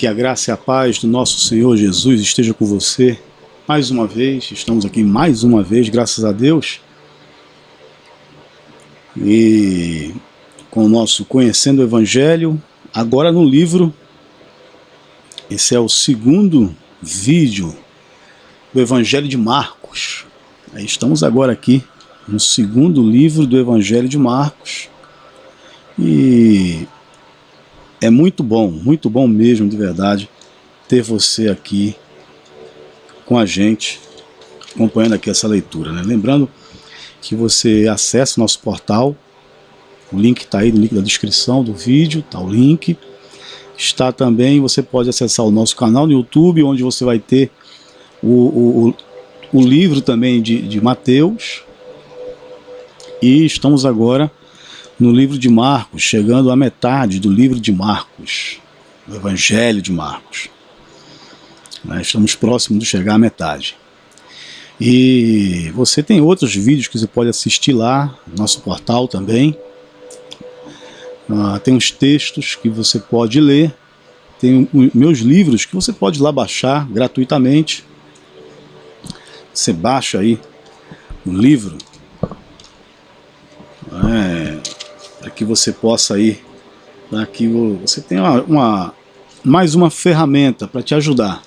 Que a graça e a paz do nosso Senhor Jesus esteja com você mais uma vez. Estamos aqui mais uma vez, graças a Deus. E com o nosso Conhecendo o Evangelho, agora no livro. Esse é o segundo vídeo do Evangelho de Marcos. Estamos agora aqui no segundo livro do Evangelho de Marcos. E é muito bom mesmo, de verdade, ter você aqui com a gente, acompanhando aqui essa leitura, né? Lembrando que você acessa o nosso portal, o link está aí no link da descrição do vídeo, está o link. Está também, você pode acessar o nosso canal no YouTube, onde você vai ter o livro também de Mateus. E estamos agora no livro de Marcos, chegando à metade do livro de Marcos, do Evangelho de Marcos. Estamos próximos de chegar à metade. E você tem outros vídeos que você pode assistir lá, no nosso portal também. Tem uns textos que você pode ler, tem meus livros que você pode ir lá baixar gratuitamente. Você baixa aí o livro, para que você possa ir, para que você tenha mais uma ferramenta para te ajudar,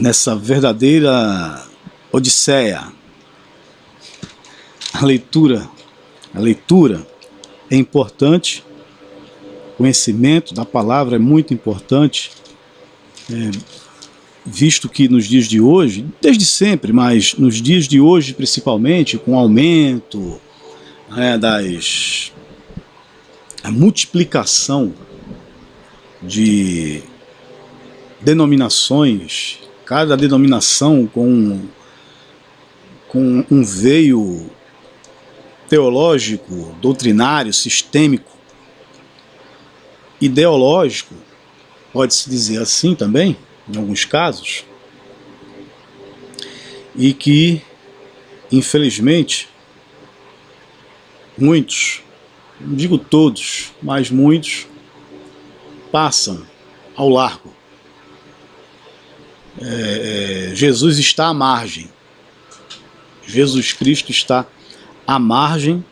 nessa verdadeira odisseia. A leitura é importante, o conhecimento da palavra é muito importante, visto que nos dias de hoje, desde sempre, mas nos dias de hoje principalmente, com o aumento a multiplicação de denominações, cada denominação com um veio teológico, doutrinário, sistêmico, ideológico, pode-se dizer assim também, em alguns casos, e que, infelizmente, muitos, não digo todos, mas muitos, passam ao largo. Jesus está à margem. Jesus Cristo está à margem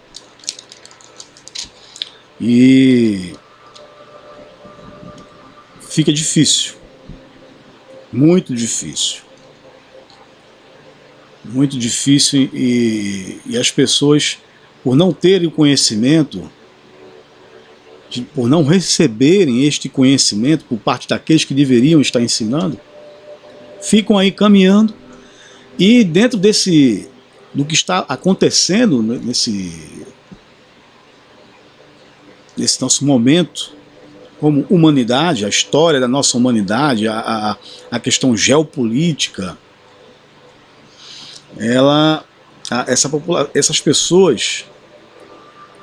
e fica difícil, muito difícil e as pessoas, por não terem o conhecimento, por não receberem este conhecimento por parte daqueles que deveriam estar ensinando, ficam aí caminhando e dentro do que está acontecendo nesse nosso momento como humanidade, a história da nossa humanidade, a questão geopolítica, essas pessoas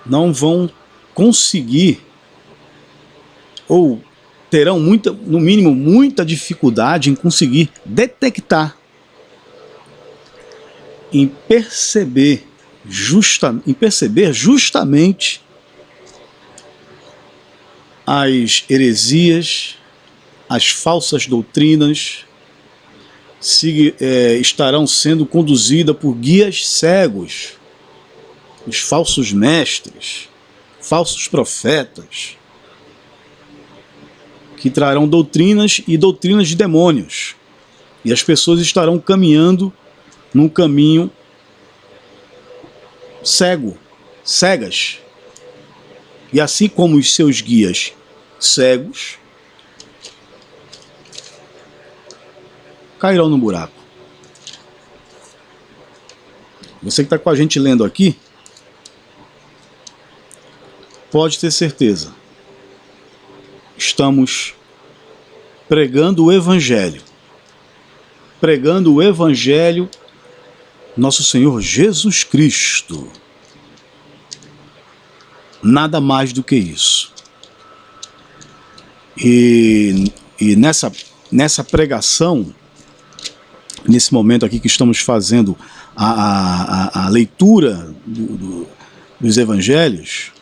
não vão conseguir, ou terão no mínimo muita dificuldade em conseguir detectar, em perceber justamente as heresias, as falsas doutrinas estarão sendo conduzidas por guias cegos, os falsos mestres, falsos profetas, que trarão doutrinas e doutrinas de demônios, e as pessoas estarão caminhando num caminho cegas. E assim como os seus guias cegos cairão no buraco. Você que está com a gente lendo aqui, pode ter certeza, estamos pregando o Evangelho. Nosso Senhor Jesus Cristo. Nada mais do que isso. E nessa pregação, nesse momento aqui que estamos fazendo a leitura dos evangelhos,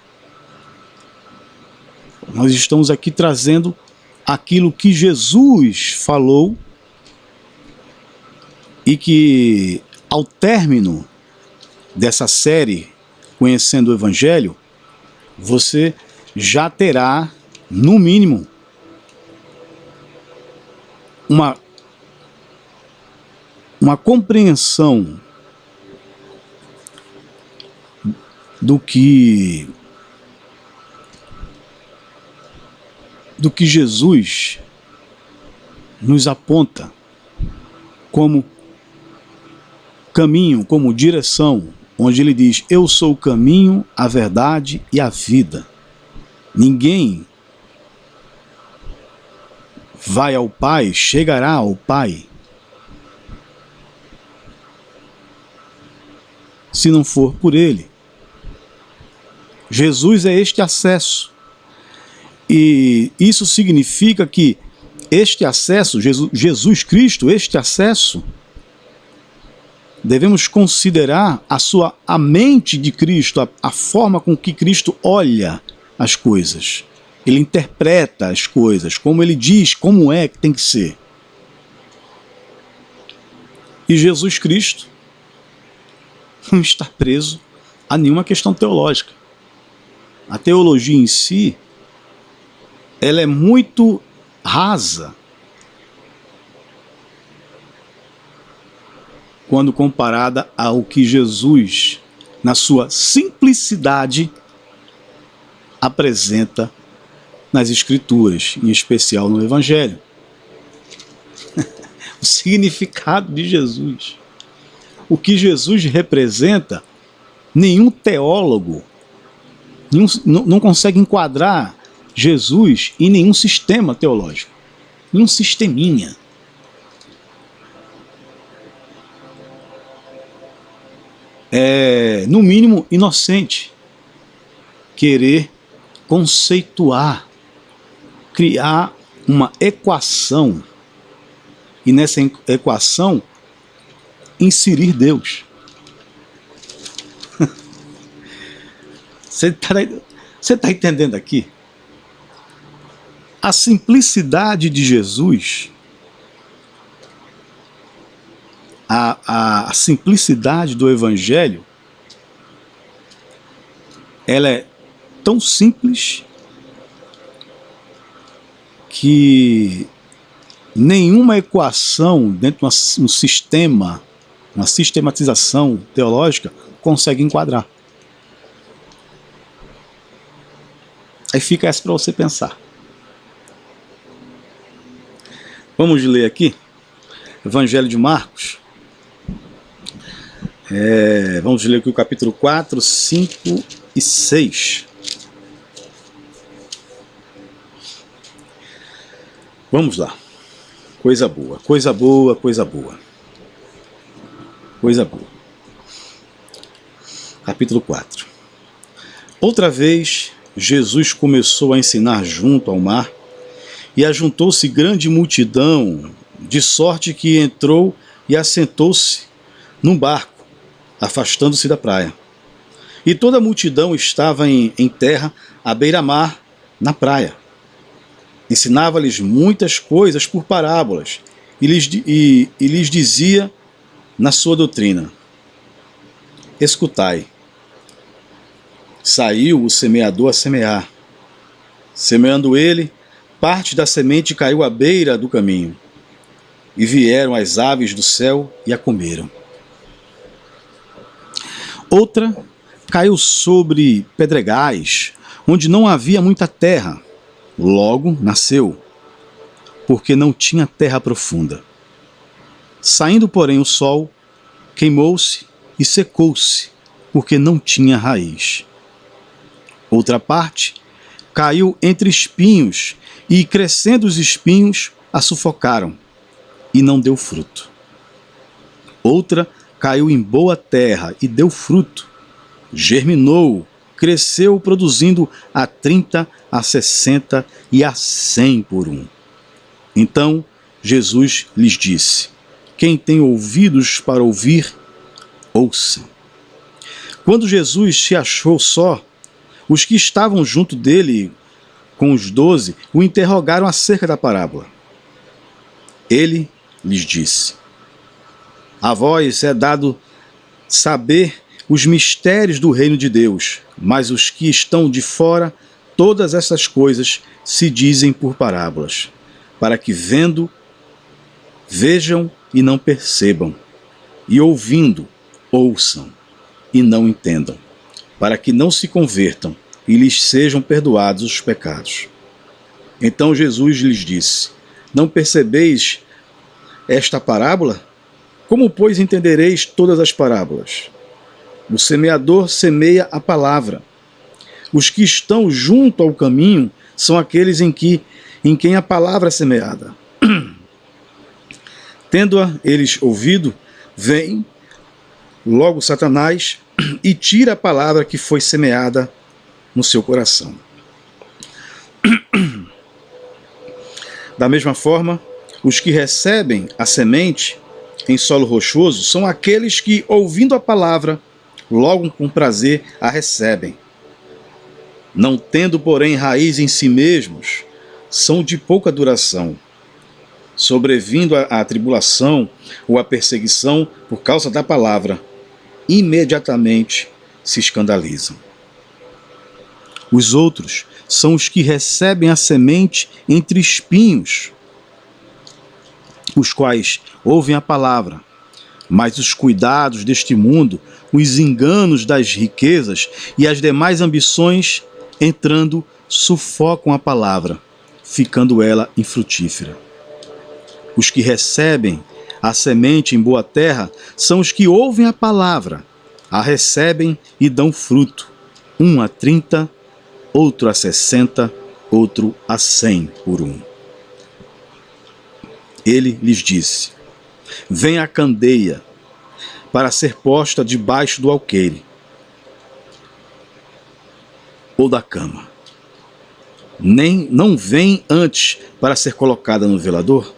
Nós estamos aqui trazendo aquilo que Jesus falou e que, ao término dessa série, Conhecendo o Evangelho, você já terá, no mínimo, uma compreensão do que Jesus nos aponta como caminho, como direção, onde ele diz: eu sou o caminho, a verdade e a vida. Ninguém vai ao Pai, chegará ao Pai, se não for por ele. Jesus é este acesso. E isso significa que este acesso, Jesus Cristo, este acesso, devemos considerar a mente de Cristo, a forma com que Cristo olha as coisas. Ele interpreta as coisas, como ele diz, como é que tem que ser. E Jesus Cristo não está preso a nenhuma questão teológica. A teologia em si, ela é muito rasa quando comparada ao que Jesus, na sua simplicidade, apresenta nas Escrituras, em especial no Evangelho. O significado de Jesus. O que Jesus representa, nenhum teólogo não consegue enquadrar Jesus em nenhum sistema teológico, nenhum sisteminha. É, no mínimo, inocente querer conceituar, criar uma equação e nessa equação inserir Deus. Você está entendendo aqui? A simplicidade de Jesus, a simplicidade do Evangelho, ela é tão simples que nenhuma equação dentro de um sistema, uma sistematização teológica, consegue enquadrar. Aí fica essa para você pensar. Vamos ler aqui, Evangelho de Marcos. Vamos ler aqui o capítulo 4, 5 e 6. Vamos lá. Coisa boa, coisa boa, coisa boa. Coisa boa. Capítulo 4. Outra vez, Jesus começou a ensinar junto ao mar, e ajuntou-se grande multidão, de sorte que entrou e assentou-se num barco, afastando-se da praia. E toda a multidão estava em terra, à beira-mar, na praia. Ensinava-lhes muitas coisas por parábolas, e lhes dizia na sua doutrina: escutai. Saiu o semeador a semear. Semeando ele, parte da semente caiu à beira do caminho, e vieram as aves do céu e a comeram. Outra caiu sobre pedregais, onde não havia muita terra. Logo nasceu, porque não tinha terra profunda. Saindo, porém, o sol, queimou-se e secou-se, porque não tinha raiz. Outra parte caiu entre espinhos, e crescendo os espinhos, a sufocaram, e não deu fruto. Outra caiu em boa terra e deu fruto, germinou, cresceu, produzindo a 30, a 60 e a 100 por um. Então Jesus lhes disse: quem tem ouvidos para ouvir, ouça. Quando Jesus se achou só, os que estavam junto dele com os 12, o interrogaram acerca da parábola. Ele lhes disse: a vós é dado saber os mistérios do reino de Deus, mas os que estão de fora, todas essas coisas se dizem por parábolas, para que vendo, vejam e não percebam, e ouvindo, ouçam e não entendam, para que não se convertam e lhes sejam perdoados os pecados. Então Jesus lhes disse: não percebeis esta parábola? Como, pois, entendereis todas as parábolas? O semeador semeia a palavra. Os que estão junto ao caminho são aqueles em quem a palavra é semeada. Tendo-a eles ouvido, vem logo Satanás e tira a palavra que foi semeada no seu coração. Da mesma forma, os que recebem a semente em solo rochoso são aqueles que, ouvindo a palavra, logo com prazer a recebem. Não tendo, porém, raiz em si mesmos, são de pouca duração. Sobrevindo a tribulação ou a perseguição por causa da palavra, imediatamente se escandalizam. Os outros são os que recebem a semente entre espinhos, os quais ouvem a palavra, mas os cuidados deste mundo, os enganos das riquezas e as demais ambições, entrando, sufocam a palavra, ficando ela infrutífera. Os que recebem a semente em boa terra são os que ouvem a palavra, a recebem e dão fruto, um a 30, outro a 60, outro a 100 por um. Ele lhes disse: vem a candeia para ser posta debaixo do alqueire ou da cama. Não vem antes para ser colocada no velador?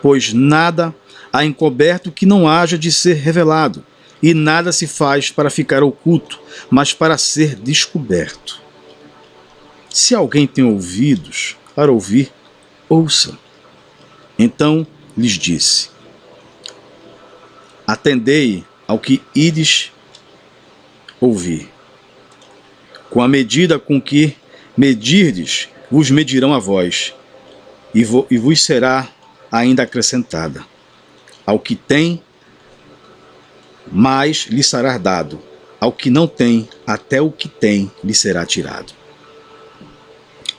Pois nada há encoberto que não haja de ser revelado, e nada se faz para ficar oculto, mas para ser descoberto. Se alguém tem ouvidos para ouvir, ouça. Então lhes disse: atendei ao que ides ouvir. Com a medida com que medirdes, vos medirão a vós, e vos será ainda acrescentada. Ao que tem, mais lhe será dado. Ao que não tem, até o que tem lhe será tirado.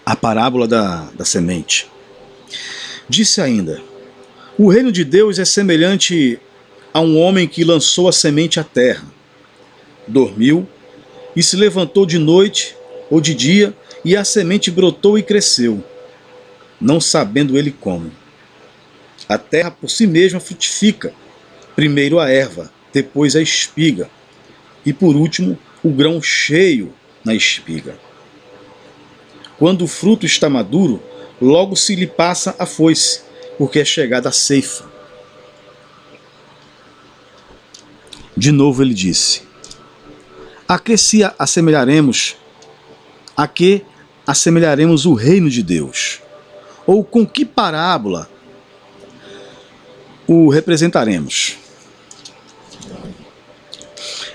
A parábola da semente. Disse ainda: o reino de Deus é semelhante a um homem que lançou a semente à terra. Dormiu e se levantou de noite ou de dia, e a semente brotou e cresceu, não sabendo ele como. A terra por si mesma frutifica, primeiro a erva, depois a espiga, e por último o grão cheio na espiga. Quando o fruto está maduro, logo se lhe passa a foice, porque é chegada a ceifa. De novo ele disse: a que se assemelharemos? A que assemelharemos o reino de Deus? Ou com que parábola o representaremos?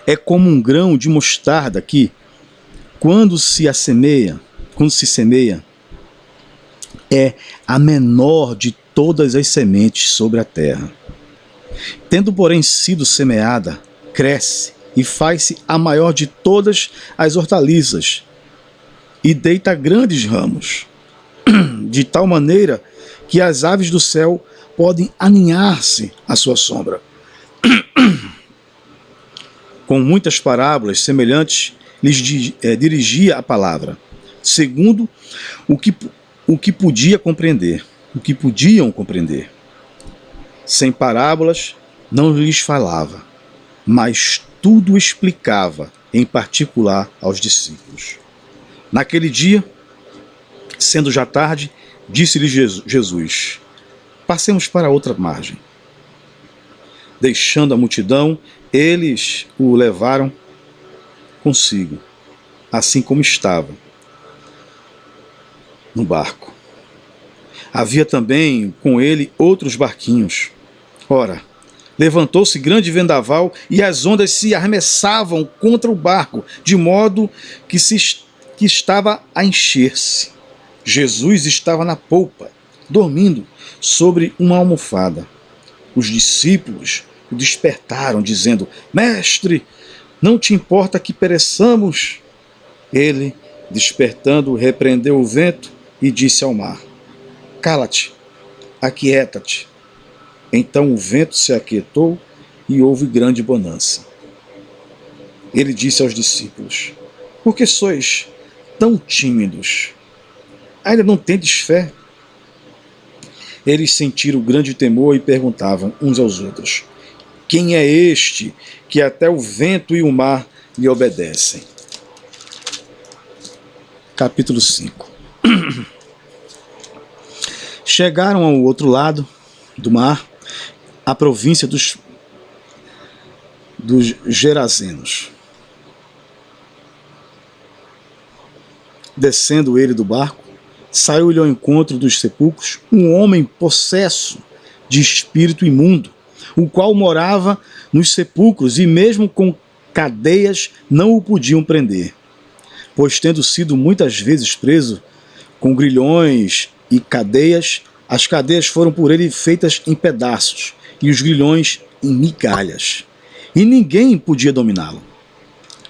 É como um grão de mostarda que, quando se semeia, é a menor de todas as sementes sobre a terra. Tendo, porém, sido semeada, cresce e faz-se a maior de todas as hortaliças, e deita grandes ramos, de tal maneira que as aves do céu podem aninhar-se à sua sombra. Com muitas parábolas semelhantes lhes dirigia a palavra, segundo o que podiam compreender. Sem parábolas não lhes falava, mas tudo explicava em particular aos discípulos. Naquele dia, sendo já tarde, disse-lhe Jesus: passemos para outra margem. Deixando a multidão, eles o levaram consigo, assim como estava. no barco. Havia também com ele outros barquinhos. Ora, levantou-se grande vendaval e as ondas se arremessavam contra o barco, de modo que estava a encher-se. Jesus estava na polpa, dormindo sobre uma almofada. Os discípulos o despertaram, dizendo: Mestre, não te importa que pereçamos? Ele, despertando, repreendeu o vento e disse ao mar: Cala-te, aquieta-te. Então o vento se aquietou e houve grande bonança. Ele disse aos discípulos: Por que sois tão tímidos? Ainda não tendes fé? Eles sentiram grande temor e perguntavam uns aos outros: Quem é este que até o vento e o mar lhe obedecem? Capítulo 5. Chegaram ao outro lado do mar, a província dos Gerazenos. Descendo ele do barco, saiu-lhe ao encontro dos sepulcros um homem possesso de espírito imundo, o qual morava nos sepulcros e mesmo com cadeias não o podiam prender, pois tendo sido muitas vezes preso com grilhões e cadeias, as cadeias foram por ele feitas em pedaços e os grilhões em migalhas, e ninguém podia dominá-lo.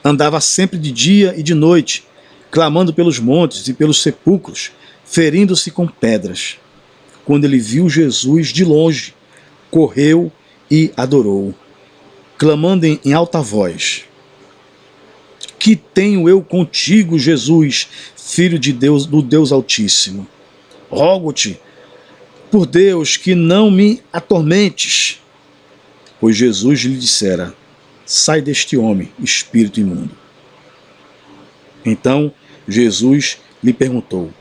Andava sempre de dia e de noite, clamando pelos montes e pelos sepulcros, ferindo-se com pedras. Quando ele viu Jesus de longe, correu e adorou, clamando em alta voz: Que tenho eu contigo, Jesus, Filho de Deus, do Deus Altíssimo? Rogo-te, por Deus, que não me atormentes. Pois Jesus lhe dissera: Sai deste homem, espírito imundo. Então Jesus lhe perguntou: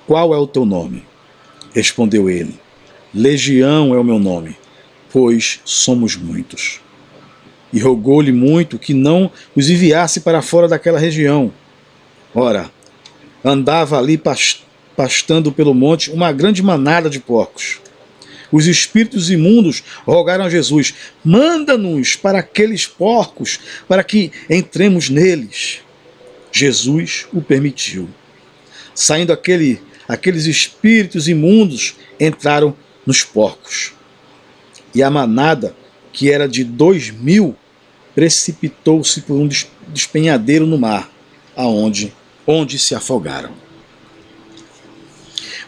Qual é o teu nome? Respondeu ele: Legião é o meu nome, pois somos muitos. E rogou-lhe muito que não os enviasse para fora daquela região. Ora, andava ali pastando pelo monte uma grande manada de porcos. Os espíritos imundos rogaram a Jesus: Manda-nos para aqueles porcos, para que entremos neles. Jesus o permitiu. Saindo aqueles espíritos imundos, entraram nos porcos. E a manada, que era de 2.000, precipitou-se por um despenhadeiro no mar, onde se afogaram.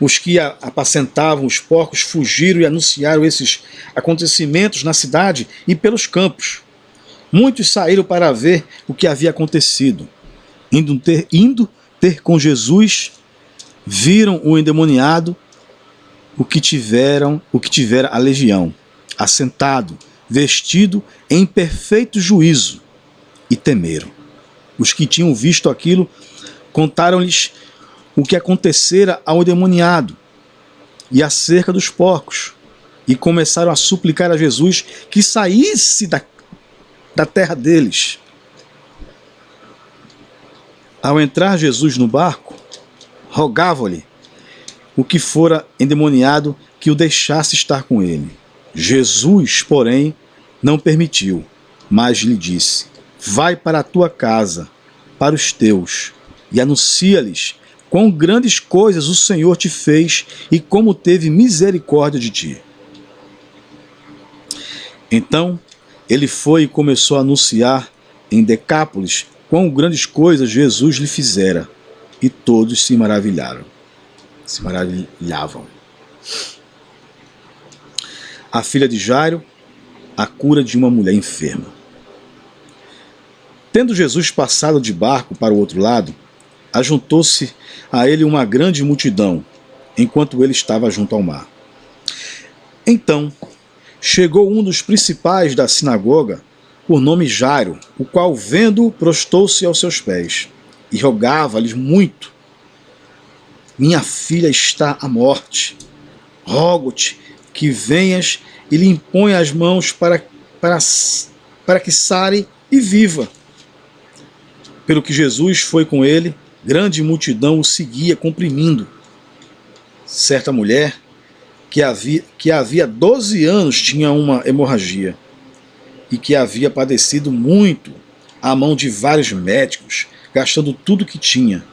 Os que apacentavam os porcos fugiram e anunciaram esses acontecimentos na cidade e pelos campos. Muitos saíram para ver o que havia acontecido. Indo ter com Jesus, viram o endemoniado, o que tivera a legião, assentado, vestido em perfeito juízo, e temeram. Os que tinham visto aquilo contaram-lhes o que acontecera ao endemoniado e acerca dos porcos, e começaram a suplicar a Jesus que saísse da terra deles. Ao entrar Jesus no barco, rogava-lhe o que fora endemoniado que o deixasse estar com ele. Jesus, porém, não permitiu, mas lhe disse: Vai para a tua casa, para os teus, e anuncia-lhes quão grandes coisas o Senhor te fez e como teve misericórdia de ti. Então ele foi e começou a anunciar em Decápolis quão grandes coisas Jesus lhe fizera, e todos se maravilhavam. A filha de Jairo, a cura de uma mulher enferma. Tendo Jesus passado de barco para o outro lado, ajuntou-se a ele uma grande multidão, enquanto ele estava junto ao mar. Então chegou um dos principais da sinagoga, por nome Jairo, o qual, vendo-o, prostou-se aos seus pés e rogava-lhes muito: Minha filha está à morte. Rogo-te que venhas e lhe imponha as mãos para que sare e viva. Pelo que Jesus foi com ele, grande multidão o seguia comprimindo, certa mulher que havia 12 anos tinha uma hemorragia e que havia padecido muito à mão de vários médicos, gastando tudo que tinha,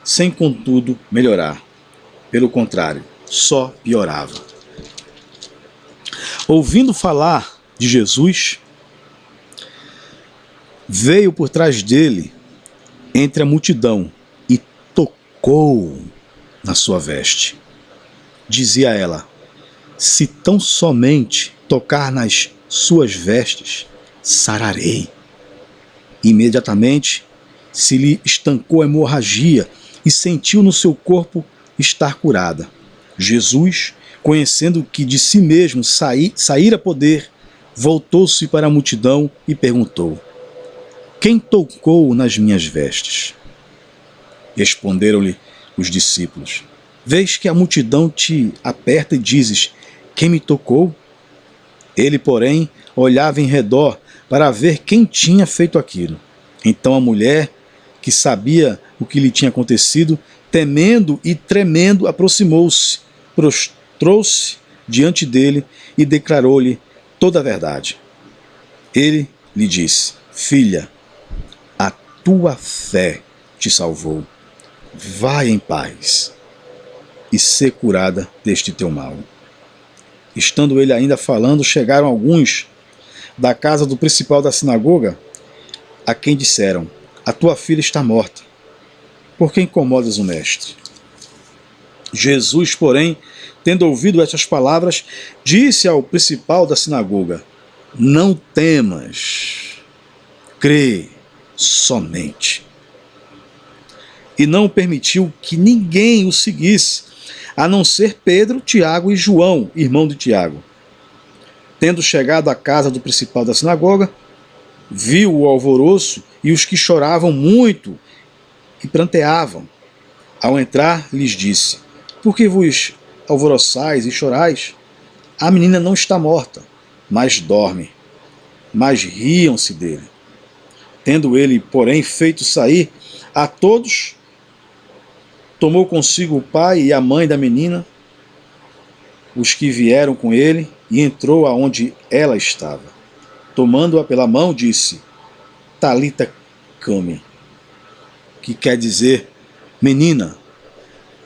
sem contudo melhorar. Pelo contrário, só piorava. Ouvindo falar de Jesus, veio por trás dele entre a multidão e tocou na sua veste. Dizia ela: se tão somente tocar nas suas vestes, sararei. Imediatamente se lhe estancou a hemorragia e sentiu no seu corpo estar curada. Jesus, conhecendo que de si mesmo saíra poder, voltou-se para a multidão e perguntou: quem tocou nas minhas vestes? Responderam-lhe os discípulos: vês que a multidão te aperta e dizes: quem me tocou? Ele, porém, olhava em redor para ver quem tinha feito aquilo. Então a mulher, que sabia o que lhe tinha acontecido, temendo e tremendo, aproximou-se, prostrou-se diante dele e declarou-lhe toda a verdade. Ele lhe disse: filha, a tua fé te salvou. Vai em paz e ser curada deste teu mal. Estando ele ainda falando, chegaram alguns da casa do principal da sinagoga, a quem disseram: a tua filha está morta. Por que incomodas o mestre? Jesus, porém, tendo ouvido estas palavras, disse ao principal da sinagoga: não temas, crê somente. E não permitiu que ninguém o seguisse, a não ser Pedro, Tiago e João, irmão de Tiago. Tendo chegado à casa do principal da sinagoga, viu o alvoroço e os que choravam muito e pranteavam. Ao entrar, lhes disse: por que vos alvoroçais e chorais? A menina não está morta, mas dorme. Mas riam-se dele. Tendo ele, porém, feito sair a todos, tomou consigo o pai e a mãe da menina, os que vieram com ele, e entrou aonde ela estava. Tomando-a pela mão, disse: Talita cumi, que quer dizer: menina,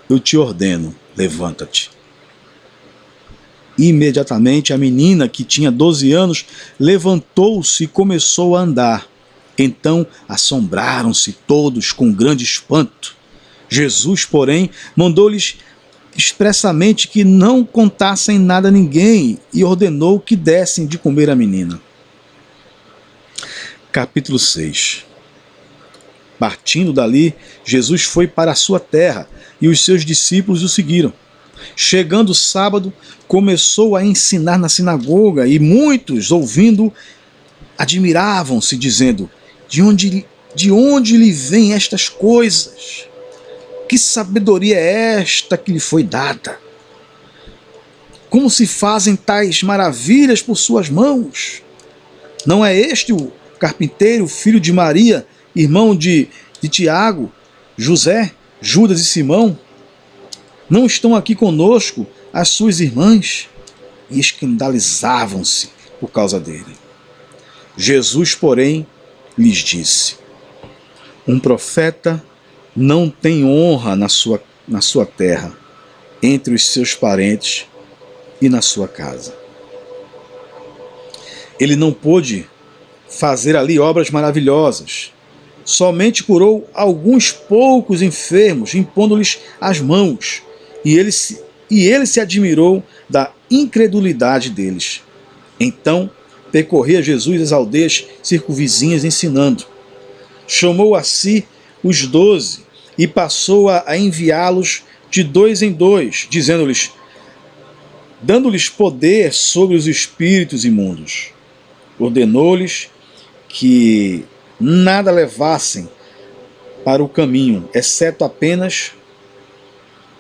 eu te ordeno, levanta-te. Imediatamente a menina, que tinha 12 anos, levantou-se e começou a andar. Então assombraram-se todos com grande espanto. Jesus, porém, mandou-lhes expressamente que não contassem nada a ninguém e ordenou que dessem de comer à menina. Capítulo 6. Partindo dali, Jesus foi para a sua terra e os seus discípulos o seguiram. Chegando o sábado, começou a ensinar na sinagoga e muitos, ouvindo, admiravam-se, dizendo: de onde lhe vêm estas coisas? Que sabedoria é esta que lhe foi dada? Como se fazem tais maravilhas por suas mãos? Não é este o carpinteiro, filho de Maria, irmão de Tiago, José, Judas e Simão? Não estão aqui conosco as suas irmãs? E escandalizavam-se por causa dele. Jesus, porém, lhes disse: um profeta não tem honra na sua terra, entre os seus parentes e na sua casa. Ele não pôde fazer ali obras maravilhosas. Somente curou alguns poucos enfermos, impondo-lhes as mãos. E ele se admirou da incredulidade deles. Então percorria Jesus as aldeias circunvizinhas ensinando. Chamou a si os 12 e passou a enviá-los de 2 em 2, dizendo-lhes, dando-lhes poder sobre os espíritos imundos. Ordenou-lhes que nada levassem para o caminho, exceto apenas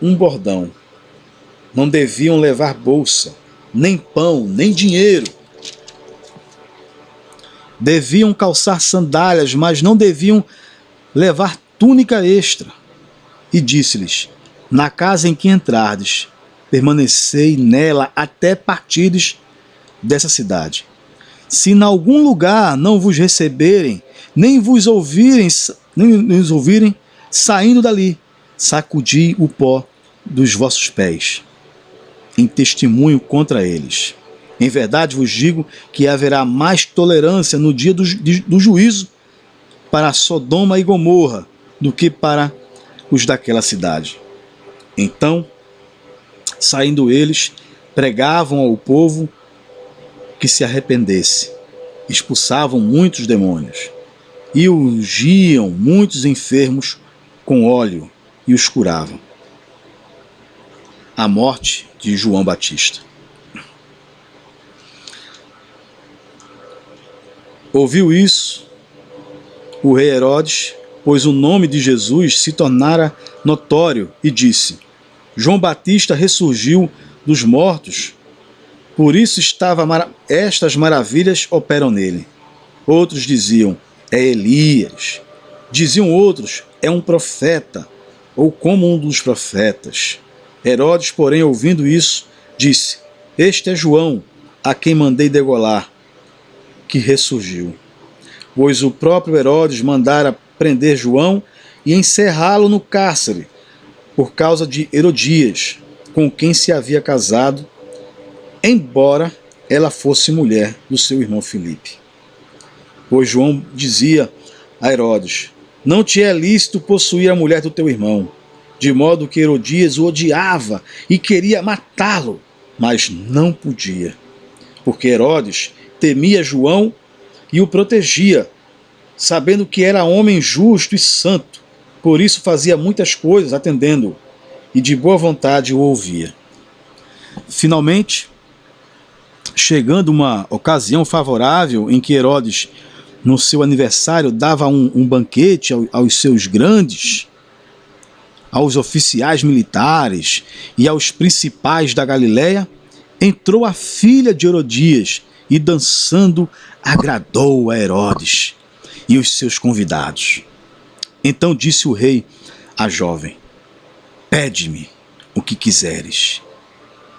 um bordão. Não deviam levar bolsa, nem pão, nem dinheiro. Deviam calçar sandálias, mas não deviam levar túnica extra. E disse-lhes: na casa em que entrardes, permanecei nela até partires dessa cidade. Se em algum lugar não vos receberem, nem vos ouvirem, saindo dali, sacudi o pó dos vossos pés, em testemunho contra eles. Em verdade vos digo que haverá mais tolerância no dia do juízo para Sodoma e Gomorra do que para os daquela cidade. Então, saindo eles, pregavam ao povo que se arrependesse, expulsavam muitos demônios e ungiam muitos enfermos com óleo e os curavam. A morte de João Batista. Ouviu isso o rei Herodes, pois o nome de Jesus se tornara notório, e disse: João Batista ressurgiu dos mortos, por isso estas maravilhas operam nele. Outros diziam: é Elias. Diziam outros: é um profeta, ou como um dos profetas. Herodes, porém, ouvindo isso, disse: este é João, a quem mandei degolar, que ressurgiu. Pois o próprio Herodes mandara prender João e encerrá-lo no cárcere, por causa de Herodias, com quem se havia casado, embora ela fosse mulher do seu irmão Filipe. Pois João dizia a Herodes: não te é lícito possuir a mulher do teu irmão, de modo que Herodias o odiava e queria matá-lo, mas não podia, porque Herodes temia João e o protegia, sabendo que era homem justo e santo, por isso fazia muitas coisas atendendo-o, e de boa vontade o ouvia. Finalmente, chegando uma ocasião favorável em que Herodes, no seu aniversário, dava um banquete aos seus grandes, aos oficiais militares e aos principais da Galiléia, entrou a filha de Herodias e, dançando, agradou a Herodes e os seus convidados. Então disse o rei à jovem: pede-me o que quiseres,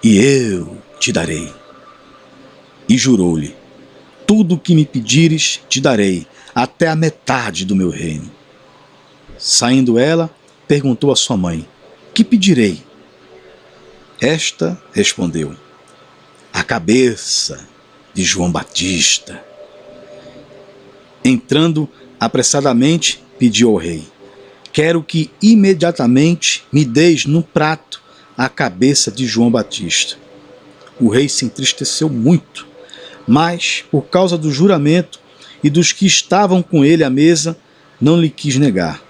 e eu te darei. E jurou-lhe: tudo o que me pedires te darei, até a metade do meu reino. Saindo ela, perguntou à sua mãe: que pedirei? Esta respondeu: a cabeça de João Batista. Entrando apressadamente, pediu ao rei: quero que imediatamente me deis no prato a cabeça de João Batista. O rei se entristeceu muito, mas, por causa do juramento e dos que estavam com ele à mesa, não lhe quis negar.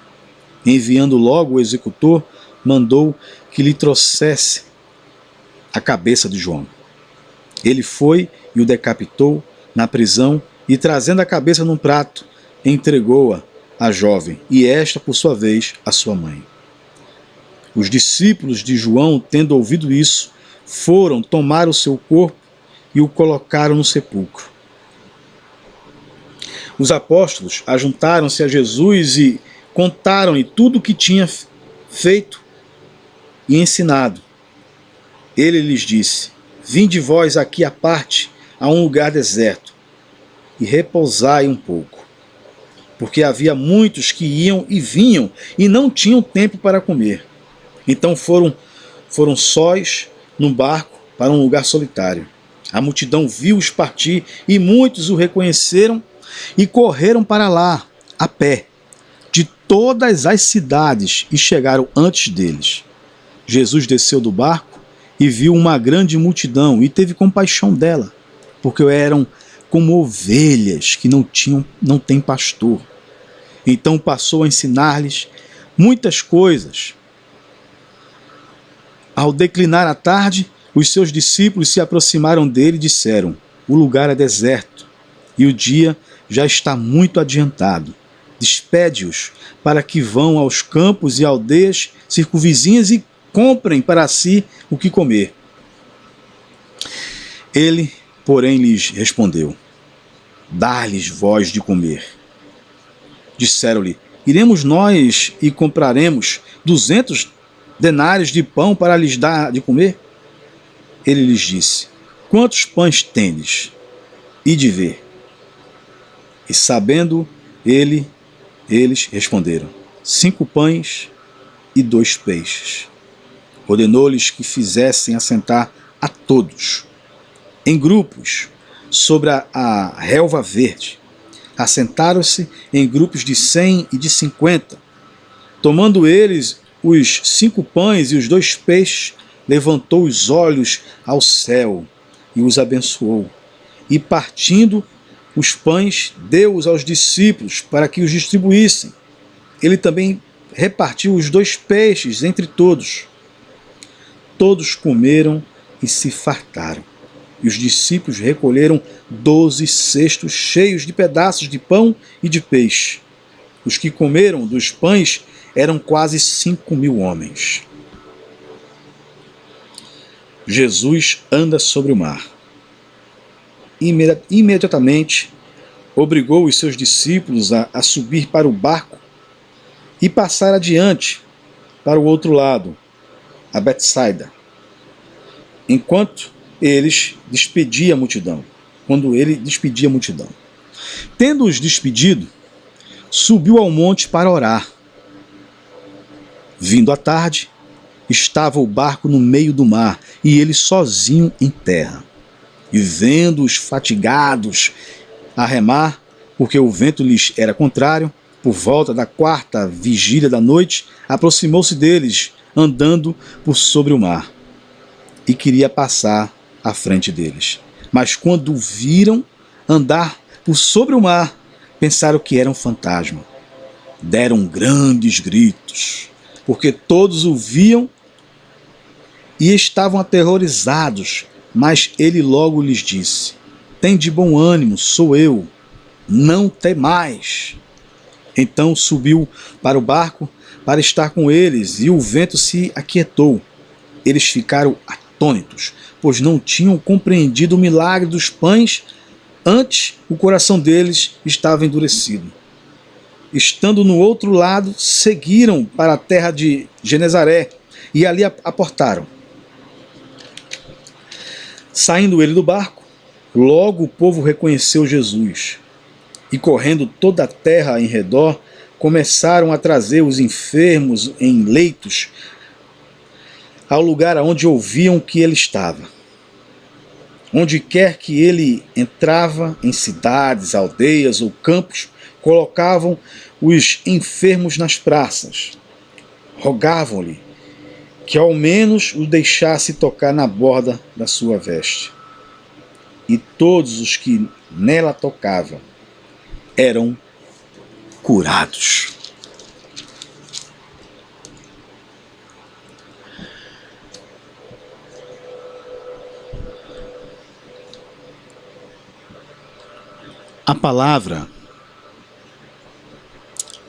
Enviando logo o executor, mandou que lhe trouxesse a cabeça de João. Ele foi e o decapitou na prisão, e, trazendo a cabeça num prato, entregou-a à jovem, e esta, por sua vez, à sua mãe. Os discípulos de João, tendo ouvido isso, foram tomar o seu corpo e o colocaram no sepulcro. Os apóstolos ajuntaram-se a Jesus e contaram-lhe tudo o que tinha feito e ensinado. Ele lhes disse: vinde vós aqui à parte, a um lugar deserto, e repousai um pouco. Porque havia muitos que iam e vinham e não tinham tempo para comer. Então foram sós num barco para um lugar solitário. A multidão viu-os partir e muitos o reconheceram e correram para lá, a pé, de todas as cidades, e chegaram antes deles. Jesus desceu do barco e viu uma grande multidão e teve compaixão dela, porque eram como ovelhas que não têm pastor. Então passou a ensinar-lhes muitas coisas. Ao declinar a tarde, os seus discípulos se aproximaram dele e disseram: o lugar é deserto e o dia já está muito adiantado. Despede-os para que vão aos campos e aldeias circunvizinhas e comprem para si o que comer. Ele, porém, lhes respondeu: dá-lhes vós de comer. Disseram-lhe: iremos nós e compraremos 200 denários de pão para lhes dar de comer? ele lhes disse: quantos pães tendes? Ide ver. E sabendo eles responderam: 5 pães e 2 peixes. Ordenou-lhes que fizessem assentar a todos, em grupos, sobre a relva verde. Assentaram-se em grupos de 100 e de 50. Tomando eles os 5 pães e os 2 peixes, levantou os olhos ao céu e os abençoou. E partindo os pães, deu-os aos discípulos para que os distribuíssem. Ele também repartiu os 2 peixes entre todos. Todos comeram e se fartaram. E os discípulos recolheram 12 cestos cheios de pedaços de pão e de peixe. Os que comeram dos pães eram quase 5.000 homens. Jesus anda sobre o mar. Imediatamente obrigou os seus discípulos a subir para o barco e passar adiante para o outro lado, a Betsaida, enquanto eles despedia a multidão. Quando ele despedia a multidão. Tendo-os despedido, subiu ao monte para orar. Vindo à tarde, estava o barco no meio do mar e ele sozinho em terra. E vendo-os fatigados a remar, porque o vento lhes era contrário, por volta da 4ª vigília da noite, aproximou-se deles, andando por sobre o mar, e queria passar à frente deles. Mas quando o viram andar por sobre o mar, pensaram que era um fantasma. Deram grandes gritos, porque todos o viam e estavam aterrorizados. Mas ele logo lhes disse: tende bom ânimo, sou eu, não temais. Então subiu para o barco para estar com eles, e o vento se aquietou. Eles ficaram atônitos, pois não tinham compreendido o milagre dos pães, antes o coração deles estava endurecido. Estando no outro lado, seguiram para a terra de Genezaré, e ali aportaram. Saindo ele do barco, logo o povo reconheceu Jesus, e correndo toda a terra em redor, começaram a trazer os enfermos em leitos ao lugar onde ouviam que ele estava. Onde quer que ele entrava, em cidades, aldeias ou campos, colocavam os enfermos nas praças. Rogavam-lhe que ao menos o deixasse tocar na borda da sua veste. E todos os que nela tocavam eram curados. A palavra,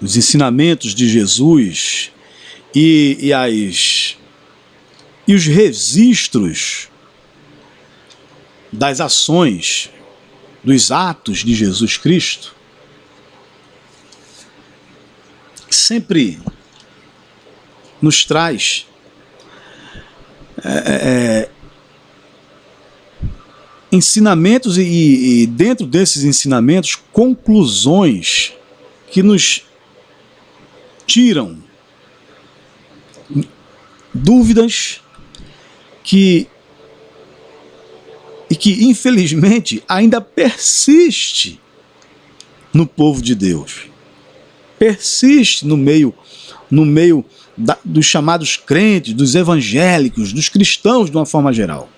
os ensinamentos de Jesus e os registros das ações, dos atos de Jesus Cristo, sempre nos traz ensinamentos e dentro desses ensinamentos, conclusões que nos tiram dúvidas que infelizmente ainda persiste no povo de Deus. Persiste no meio dos chamados crentes, dos evangélicos, dos cristãos de uma forma geral.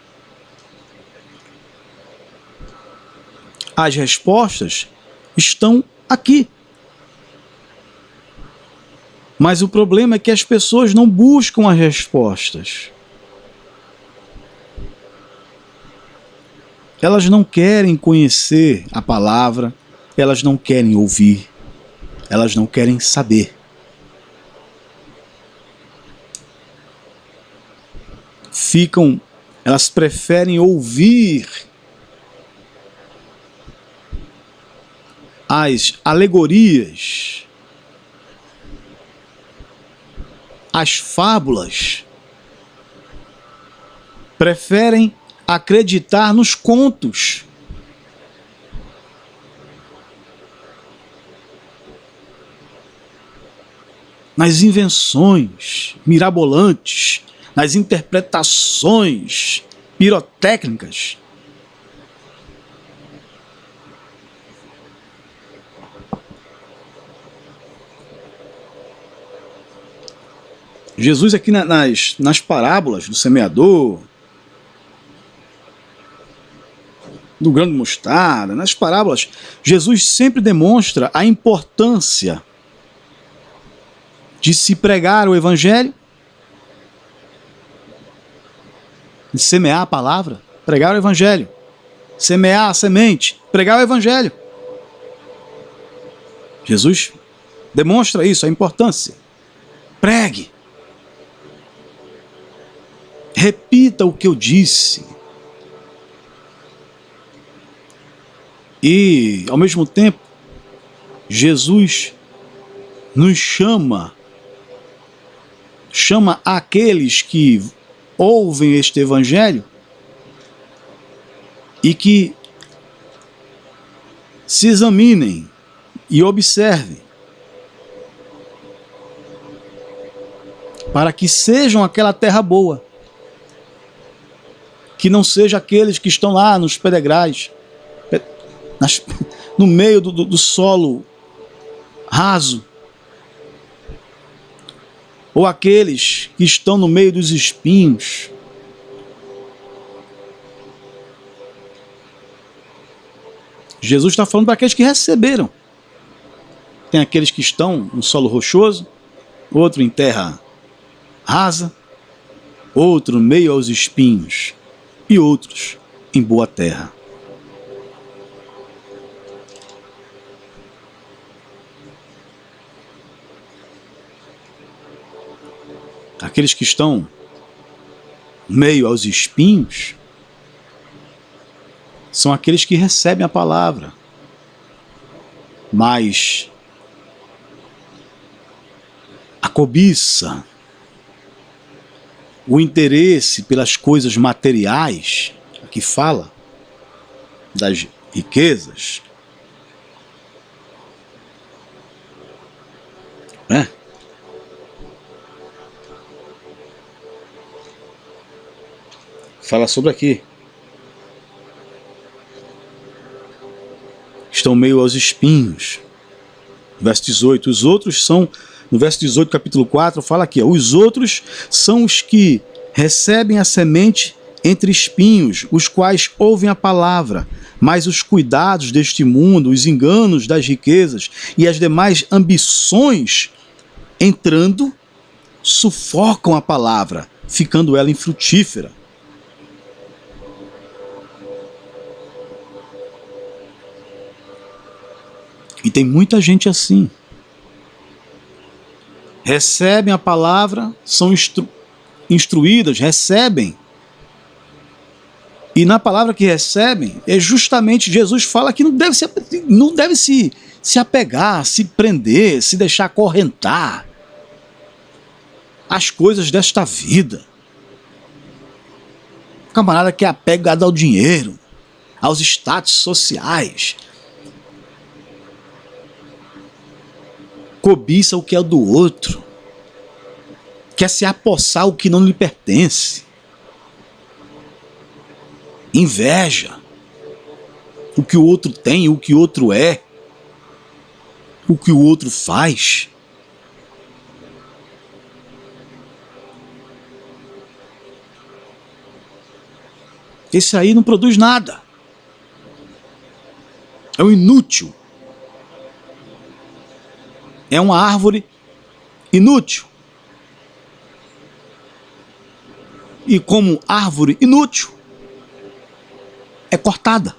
As respostas estão aqui. Mas o problema é que as pessoas não buscam as respostas. Elas não querem conhecer a palavra, elas não querem ouvir, elas não querem saber. Elas preferem ouvir as alegorias, as fábulas, preferem acreditar nos contos. Nas invenções mirabolantes, nas interpretações pirotécnicas. Jesus aqui nas parábolas do semeador, do grão de mostarda, nas parábolas, Jesus sempre demonstra a importância de se pregar o evangelho, de semear a palavra, pregar o evangelho, semear a semente, pregar o evangelho. Jesus demonstra isso, a importância. Pregue. Repita o que eu disse. E, ao mesmo tempo, Jesus nos chama aqueles que ouvem este evangelho e que se examinem e observem, para que sejam aquela terra boa, que não seja aqueles que estão lá nos pedregais, no meio do solo raso, ou aqueles que estão no meio dos espinhos. Jesus está falando para aqueles que receberam. Tem aqueles que estão no solo rochoso, outro em terra rasa, outro no meio aos espinhos e outros em boa terra. Aqueles que estão meio aos espinhos são aqueles que recebem a palavra, mas a cobiça, o interesse pelas coisas materiais, aqui fala das riquezas, né? Fala sobre aqui. Estão meio aos espinhos. Verso 18. Os outros são, no verso 18, capítulo 4, fala aqui, ó, os outros são os que recebem a semente entre espinhos, os quais ouvem a palavra, mas os cuidados deste mundo, os enganos das riquezas e as demais ambições, entrando, sufocam a palavra, ficando ela infrutífera. E tem muita gente assim. Recebem a palavra, são instruídas, recebem. E na palavra que recebem, é justamente, Jesus fala que não deve se apegar, se prender, se deixar acorrentar às coisas desta vida. O camarada que é apegado ao dinheiro, aos status sociais, cobiça o que é do outro, quer se apossar o que não lhe pertence, inveja o que o outro tem, o que o outro é, o que o outro faz. Esse aí não produz nada, é um inútil. É uma árvore inútil. E como árvore inútil, é cortada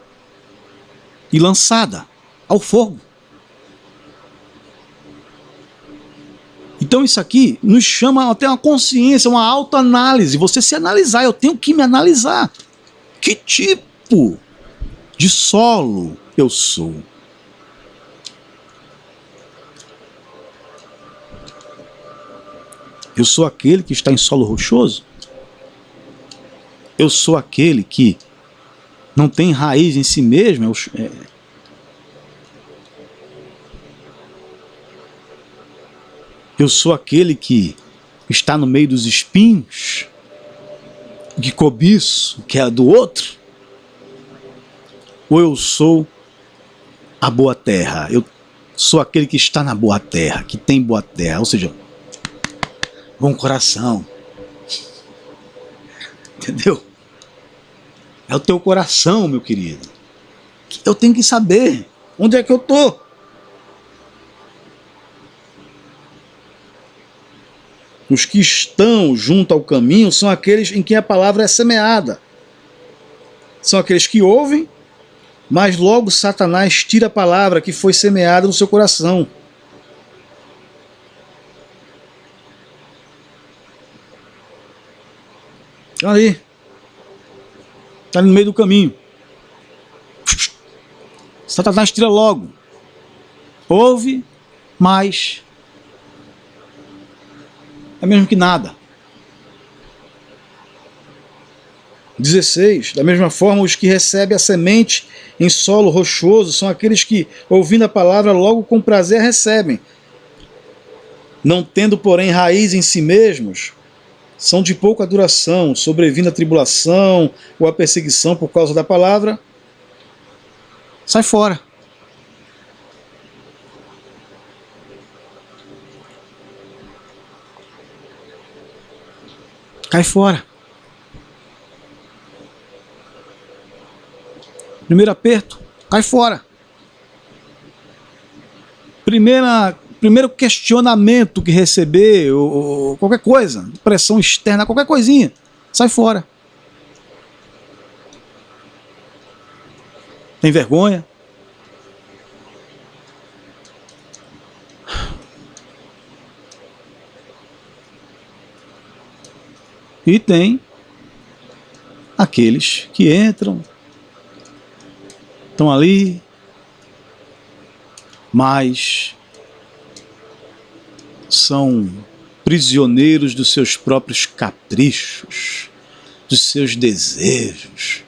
e lançada ao fogo. Então isso aqui nos chama até uma consciência, uma autoanálise. Você se analisar, eu tenho que me analisar. Que tipo de solo eu sou? Eu sou aquele que está em solo rochoso? Eu sou aquele que não tem raiz em si mesmo. Eu sou aquele que está no meio dos espinhos, que cobiço, que é do outro. Ou eu sou a boa terra? Eu sou aquele que está na boa terra, que tem boa terra, ou seja, bom coração. Entendeu? É o teu coração, meu querido. Eu tenho que saber onde é que eu estou. Os que estão junto ao caminho são aqueles em que a palavra é semeada. São aqueles que ouvem, mas logo Satanás tira a palavra que foi semeada no seu coração. Ali. Está no meio do caminho. Satanás tira logo. Ouve, mas é mesmo que nada. 16. Da mesma forma, os que recebem a semente em solo rochoso são aqueles que, ouvindo a palavra, logo com prazer a recebem. Não tendo, porém, raiz em si mesmos, são de pouca duração, sobrevindo a tribulação ou a perseguição por causa da palavra, sai fora. Cai fora. Primeiro aperto, cai fora. Primeiro questionamento que receber, ou qualquer coisa, pressão externa, qualquer coisinha, sai fora. Tem vergonha? E tem aqueles que entram, estão ali, mas são prisioneiros dos seus próprios caprichos, dos seus desejos.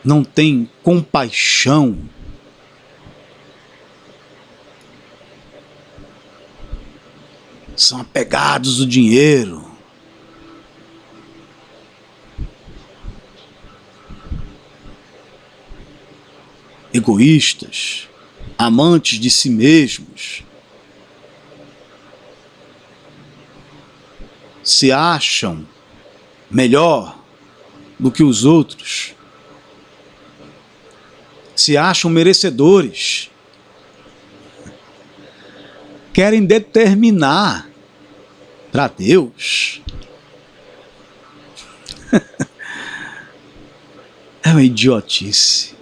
Não tem compaixão. São apegados ao dinheiro. Egoístas, amantes de si mesmos. Se acham melhor do que os outros. Se acham merecedores. Querem determinar para Deus. É uma idiotice.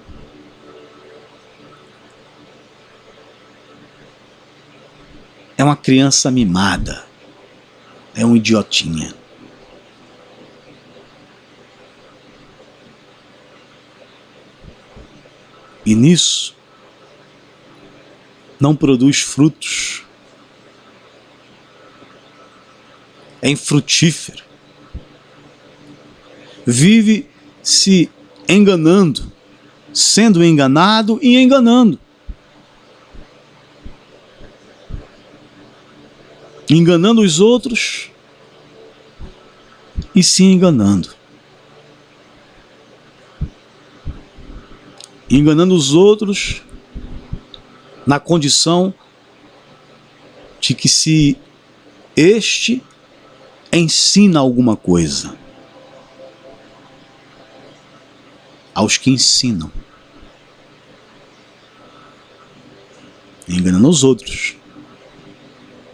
É uma criança mimada. É um idiotinha. E nisso não produz frutos. É infrutífero. Vive se enganando, sendo enganado e enganando. Enganando os outros e se enganando. Enganando os outros na condição de que se este ensina alguma coisa aos que ensinam. Enganando os outros.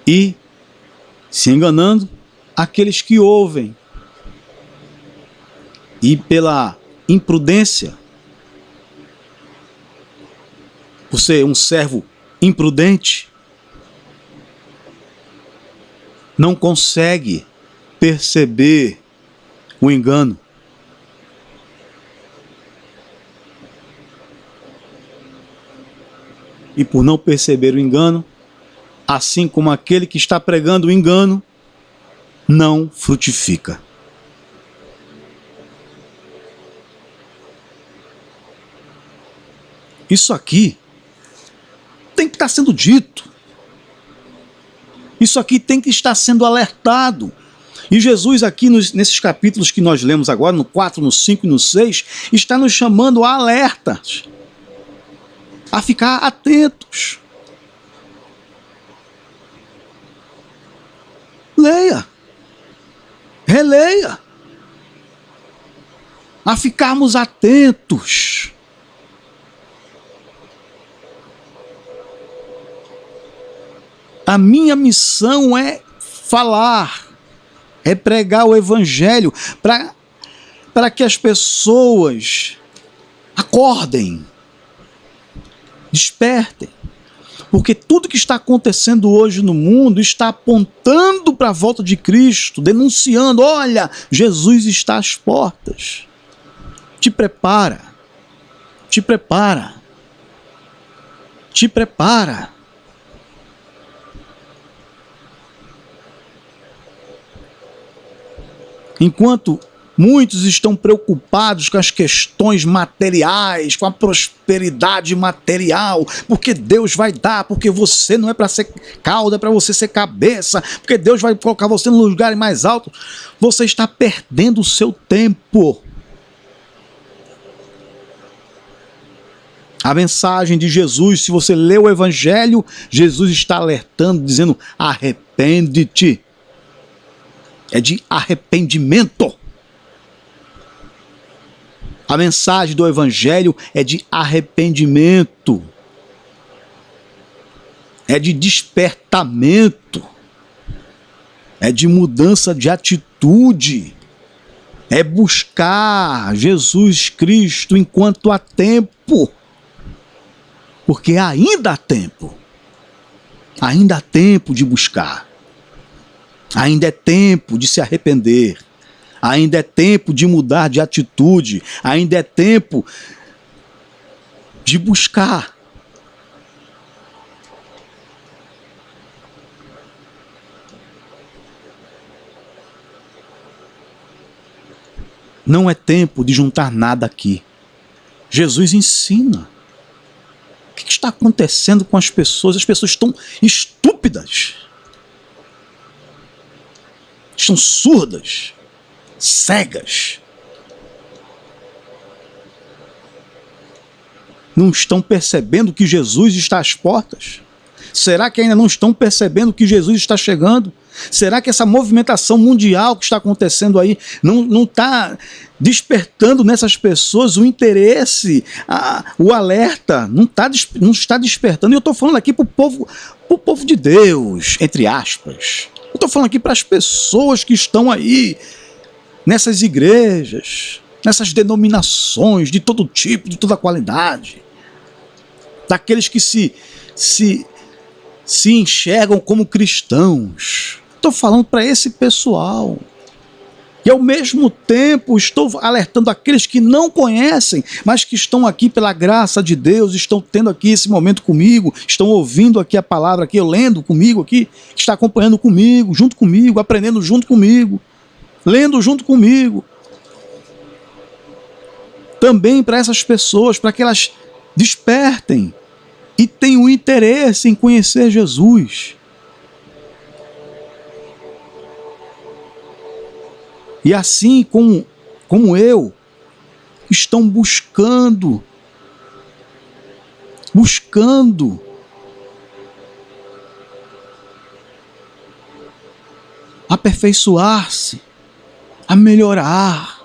E se enganando aqueles que ouvem. E pela imprudência, por ser um servo imprudente, não consegue perceber o engano. E por não perceber o engano, assim como aquele que está pregando o engano, não frutifica. Isso aqui tem que estar sendo dito. Isso aqui tem que estar sendo alertado. E Jesus aqui, nesses capítulos que nós lemos agora, no 4, no 5 e no 6, está nos chamando a alertas, a ficar atentos. Leia, releia, a ficarmos atentos. A minha missão é falar, é pregar o Evangelho para que as pessoas acordem, despertem. Porque tudo que está acontecendo hoje no mundo está apontando para a volta de Cristo, denunciando, olha, Jesus está às portas. Te prepara, te prepara, te prepara. Enquanto muitos estão preocupados com as questões materiais, com a prosperidade material, porque Deus vai dar, porque você não é para ser cauda, é para você ser cabeça, porque Deus vai colocar você no lugar mais alto, você está perdendo o seu tempo. A mensagem de Jesus, se você lê o Evangelho, Jesus está alertando, dizendo, arrepende-te. É de arrependimento. A mensagem do Evangelho é de arrependimento. É de despertamento. É de mudança de atitude. É buscar Jesus Cristo enquanto há tempo. Porque ainda há tempo. Ainda há tempo de buscar. Ainda é tempo de se arrepender. Ainda é tempo de mudar de atitude. Ainda é tempo de buscar. Não é tempo de juntar nada aqui. Jesus ensina. O que está acontecendo com as pessoas? As pessoas estão estúpidas. Estão surdas, cegas. Não estão percebendo que Jesus está às portas? Será que ainda não estão percebendo que Jesus está chegando? Será que essa movimentação mundial que está acontecendo aí não está despertando nessas pessoas o interesse, o alerta? Não está despertando. E eu estou falando aqui para o povo de Deus, entre aspas. Eu estou falando aqui para as pessoas que estão aí, nessas igrejas, nessas denominações de todo tipo, de toda qualidade. Daqueles que se enxergam como cristãos. Estou falando para esse pessoal. E ao mesmo tempo estou alertando aqueles que não conhecem, mas que estão aqui pela graça de Deus, estão tendo aqui esse momento comigo, estão ouvindo aqui a palavra, aqui, lendo comigo aqui, que está acompanhando comigo, junto comigo, aprendendo junto comigo, lendo junto comigo. Também para essas pessoas, para que elas despertem e tenham interesse em conhecer Jesus. E assim como eu, estão buscando aperfeiçoar-se, a melhorar,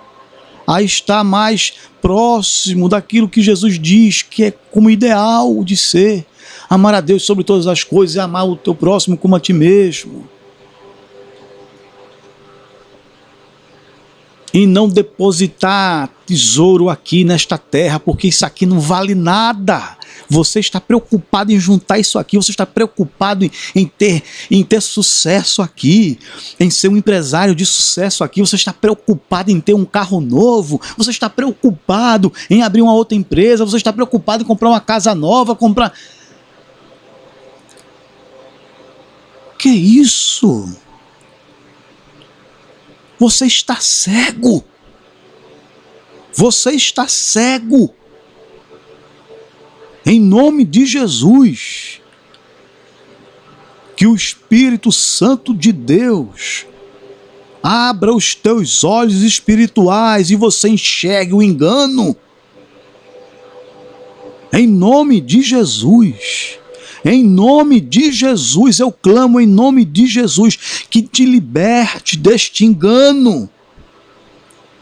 a estar mais próximo daquilo que Jesus diz que é como ideal de ser. Amar a Deus sobre todas as coisas e amar o teu próximo como a ti mesmo. E não depositar tesouro aqui nesta terra, porque isso aqui não vale nada. Você está preocupado em juntar isso aqui, você está preocupado em ter sucesso aqui, em ser um empresário de sucesso aqui, você está preocupado em ter um carro novo, você está preocupado em abrir uma outra empresa, você está preocupado em comprar uma casa nova, Que isso? Você está cego. Você está cego. Em nome de Jesus, que o Espírito Santo de Deus abra os teus olhos espirituais e você enxergue o engano. Em nome de Jesus. Em nome de Jesus, eu clamo em nome de Jesus, que te liberte deste engano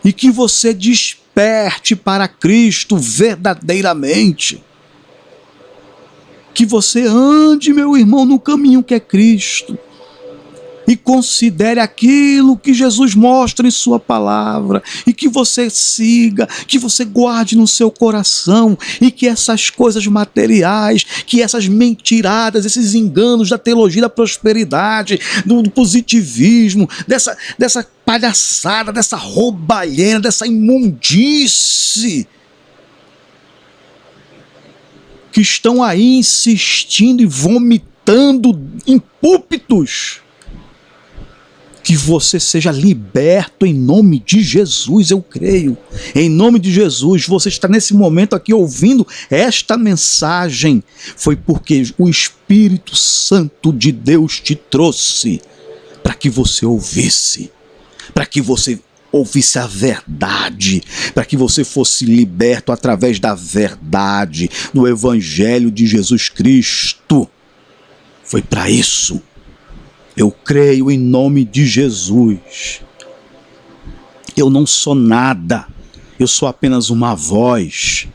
e que você desperte para Cristo verdadeiramente. Que você ande, meu irmão, no caminho que é Cristo e considere aquilo que Jesus mostra em sua palavra e que você siga, que você guarde no seu coração e que essas coisas materiais, que essas mentiradas, esses enganos da teologia da prosperidade, do positivismo, dessa palhaçada, dessa roubalheira, dessa imundície que estão aí insistindo e vomitando em púlpitos, que você seja liberto em nome de Jesus, eu creio. Em nome de Jesus, você está nesse momento aqui ouvindo esta mensagem, foi porque o Espírito Santo de Deus te trouxe para que você ouvisse, para que você ouvisse a verdade, para que você fosse liberto através da verdade, do Evangelho de Jesus Cristo. Foi para isso. Eu creio em nome de Jesus. Eu não sou nada, eu sou apenas uma voz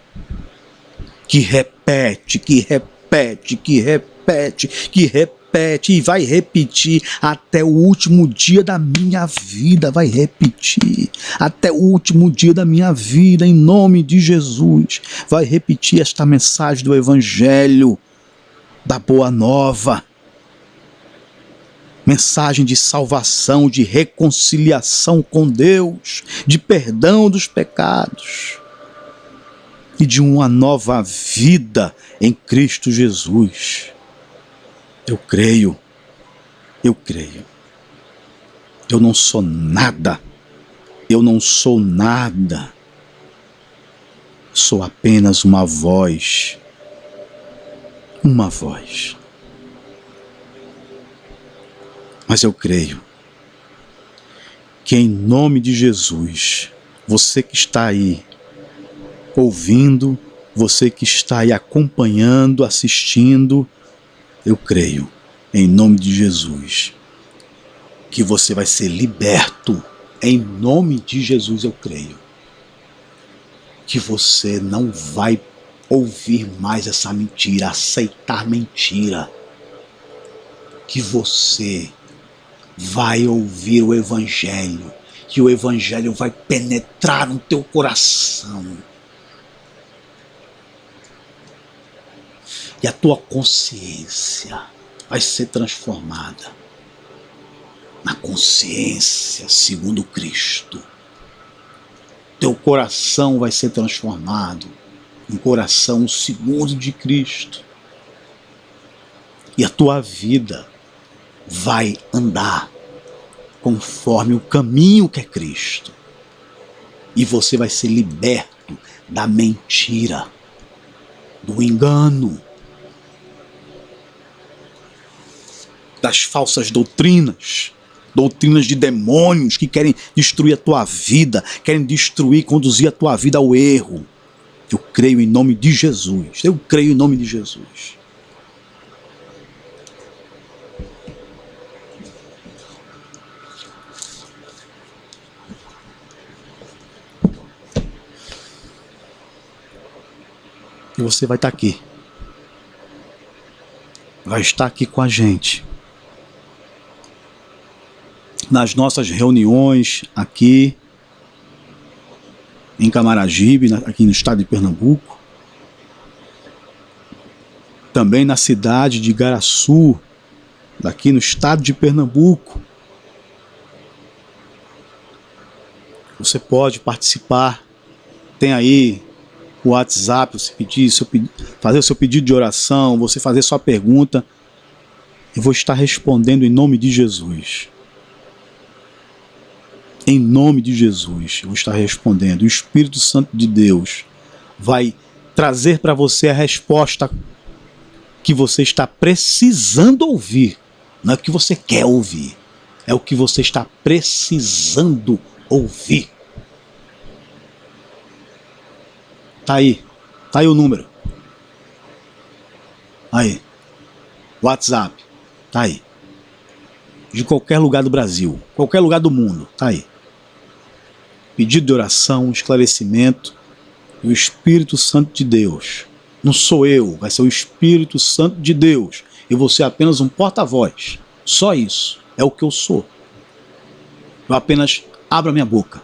que repete, que repete, que repete, que repete e vai repetir até o último dia da minha vida, vai repetir até o último dia da minha vida, em nome de Jesus, vai repetir esta mensagem do Evangelho, da Boa Nova. Mensagem de salvação, de reconciliação com Deus, de perdão dos pecados e de uma nova vida em Cristo Jesus. Eu creio, eu creio. Eu não sou nada, eu não sou nada. Sou apenas uma voz, uma voz. Mas eu creio que em nome de Jesus, você que está aí ouvindo, você que está aí acompanhando, assistindo, eu creio em nome de Jesus que você vai ser liberto. Em nome de Jesus eu creio que você não vai ouvir mais essa mentira, aceitar mentira, que você vai ouvir o Evangelho, que o Evangelho vai penetrar no teu coração. E a tua consciência vai ser transformada na consciência segundo Cristo. Teu coração vai ser transformado em coração segundo de Cristo. E a tua vida vai andar conforme o caminho que é Cristo. E você vai ser liberto da mentira, do engano, das falsas doutrinas, doutrinas de demônios que querem destruir a tua vida, querem destruir, conduzir a tua vida ao erro. Eu creio em nome de Jesus. Eu creio em nome de Jesus. E você vai estar aqui. Vai estar aqui com a gente. Nas nossas reuniões aqui em Camaragibe, aqui no estado de Pernambuco. Também na cidade de Igaraçu, daqui no estado de Pernambuco. Você pode participar. Tem aí o WhatsApp, você fazer o seu pedido de oração, você fazer sua pergunta. Eu vou estar respondendo em nome de Jesus. Em nome de Jesus, eu vou estar respondendo. O Espírito Santo de Deus vai trazer para você a resposta que você está precisando ouvir. Não é o que você quer ouvir, é o que você está precisando ouvir. Tá aí o número. Aí, WhatsApp, tá aí. De qualquer lugar do Brasil, qualquer lugar do mundo, tá aí. Pedido de oração, esclarecimento, e o Espírito Santo de Deus. Não sou eu, vai ser o Espírito Santo de Deus. Eu vou ser apenas um porta-voz. Só isso, é o que eu sou. Eu apenas abro a minha boca.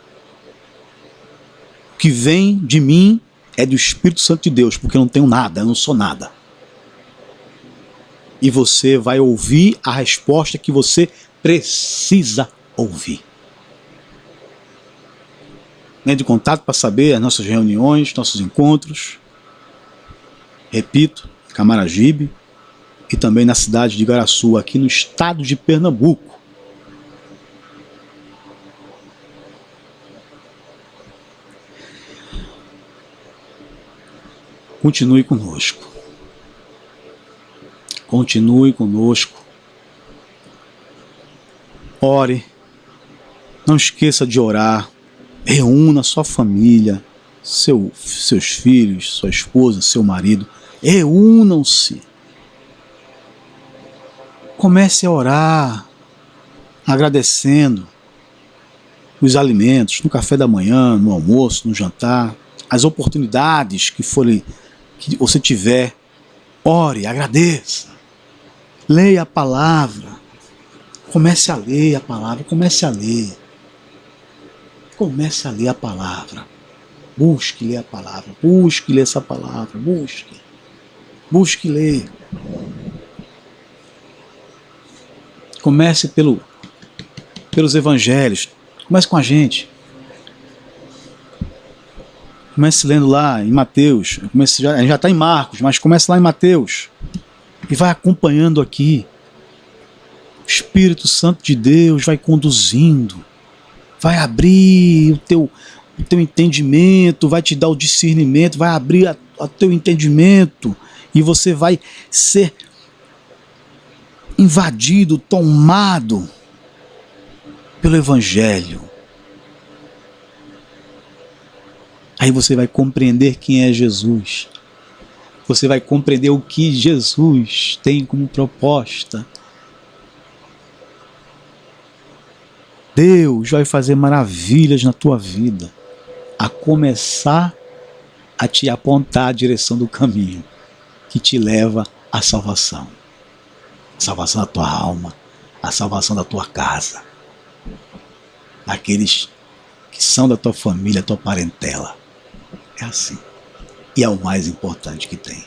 O que vem de mim é do Espírito Santo de Deus, porque eu não tenho nada, eu não sou nada. E você vai ouvir a resposta que você precisa ouvir. Entre em contato para saber as nossas reuniões, nossos encontros. Repito, Camaragibe e também na cidade de Igaraçu, aqui no estado de Pernambuco. Continue conosco. Continue conosco. Ore. Não esqueça de orar. Reúna sua família, seus filhos, sua esposa, seu marido. Reúnam-se. Comece a orar, agradecendo os alimentos, no café da manhã, no almoço, no jantar, as oportunidades que você tiver. Ore, agradeça. Leia a palavra. Comece a ler a palavra, comece a ler. Comece a ler a palavra. Busque ler a palavra. Busque ler essa palavra. Busque. Busque ler. Comece pelos evangelhos. Comece com a gente. Comece lendo lá em Mateus. A gente já está em Marcos, mas comece lá em Mateus. E vai acompanhando aqui. O Espírito Santo de Deus vai conduzindo. Vai abrir o teu entendimento, vai te dar o discernimento, vai abrir o teu entendimento e você vai ser invadido, tomado pelo Evangelho. Aí você vai compreender quem é Jesus. Você vai compreender o que Jesus tem como proposta. Deus vai fazer maravilhas na tua vida, a começar a te apontar a direção do caminho que te leva à salvação. A salvação da tua alma, a salvação da tua casa, daqueles que são da tua família, tua parentela. É assim. E é o mais importante que tem.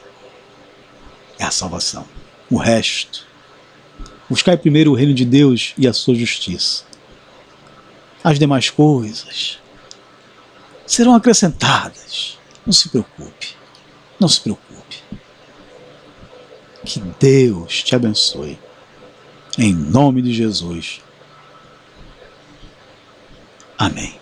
É a salvação. O resto, buscai primeiro o reino de Deus e a sua justiça. As demais coisas serão acrescentadas. Não se preocupe. Não se preocupe. Que Deus te abençoe. Em nome de Jesus. Amém.